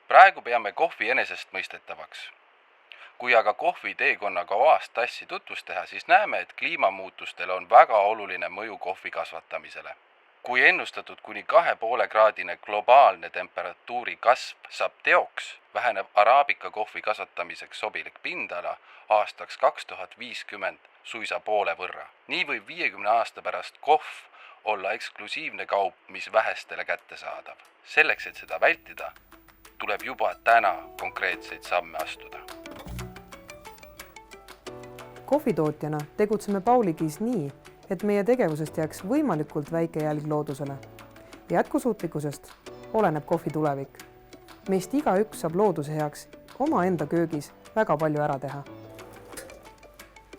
Praegu peame kohvi enesestmõistetavaks. Kui aga kohvi teekonnaga oast tassi tutvust teha, siis näeme, et kliimamuutustele on väga oluline mõju kohvi kasvatamisele. Kui ennustatud kuni 2,5-kraadine globaalne temperatuuri kasv saab teoks, väheneb araabika kohvi kasvatamiseks sobilik pindala aastaks 2050 suisa poole võrra. Nii võib 50 aasta pärast kohv olla eksklusiivne kaup, mis vähestele kättesaadav. Selleks, et seda vältida, tuleb juba täna konkreetseid samme astuda. Kohvitootjana tegutseme Pauligis nii, et meie tegevusest jääks võimalikult väike jälg loodusele. Jätkusuutlikkusest oleneb kohvi tulevik. Meist igaüks saab looduse heaks oma enda köögis väga palju ära teha.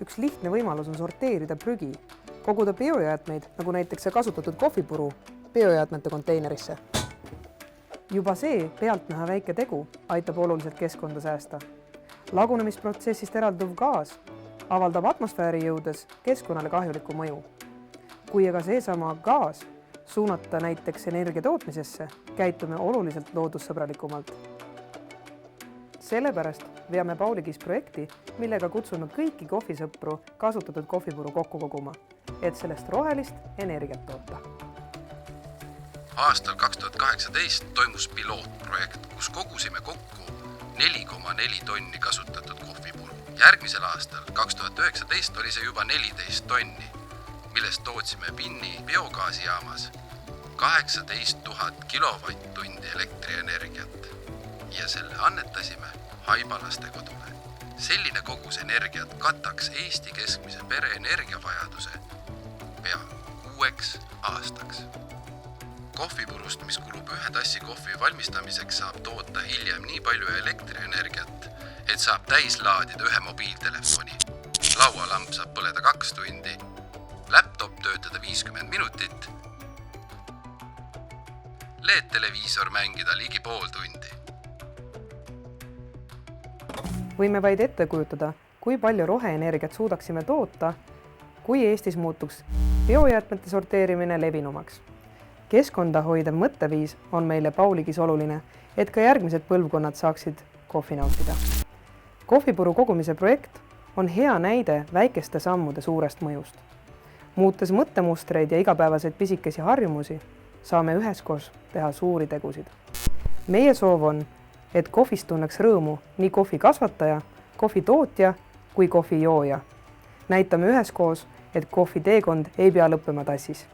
Üks lihtne võimalus on sorteerida prügi, koguda biojäätmeid, nagu näiteks kasutatud kohvipuru, biojäätmete konteinerisse. Juba see pealtnäha väike tegu aitab oluliselt keskkonda säästa. Lagunemisprotsessist eralduv gaas avaldab atmosfääri jõudes keskkonnale kahjulikku mõju. Kui aga seesama gaas suunata näiteks energia tootmisesse, käitume oluliselt loodussõbralikumalt. Sellepärast veame Pauligis projekti, millega kutsume kõiki kohvisõpru kasutatud kohvipuru kokku koguma, et sellest rohelist energiat toota. Aastal 2018 toimus pilootprojekt, kus kogusime kokku 4,4 tonni kasutatud kohvipuru. Järgmisel aastal, 2019, oli see juba 14 tonni, millest tootsime Pinni biogaasijaamas 18 000 kilovatt-tundi elektrienergiat ja selle annetasime Haibalaste kodule. Selline kogus energiat kataks Eesti keskmise pere energiavajaduse pea 6 aastaks. Kohvipurust, mis kulub 1 tassi kohvi valmistamiseks, saab toota hiljem nii palju elektrienergiat, et saab täis laadida 1 mobiiltelefoni. Laualamp saab põleda 2 tundi, laptop töötada 50 minutit, LED-televiisor mängida ligi pool tundi. Võime vaid ette kujutada, kui palju roheenergiat suudaksime toota, kui Eestis muutuks biojäätmete sorteerimine levinumaks. Keskkonda hoidev mõtteviis on meile Pauligis oluline, et ka järgmised põlvkonnad saaksid kohvi nautida. Kohvipuru kogumise projekt on hea näide väikeste sammude suurest mõjust. Muutes mõttemustreid ja igapäevaseid pisikesi harjumusi, saame üheskoos teha suuri tegusid. Meie soov on, et kohvist tunneks rõõmu nii kohvi kasvataja, kohvi tootja kui kohvi jooja. Näitame üheskoos, et kohvi teekond ei pea lõppema tassis.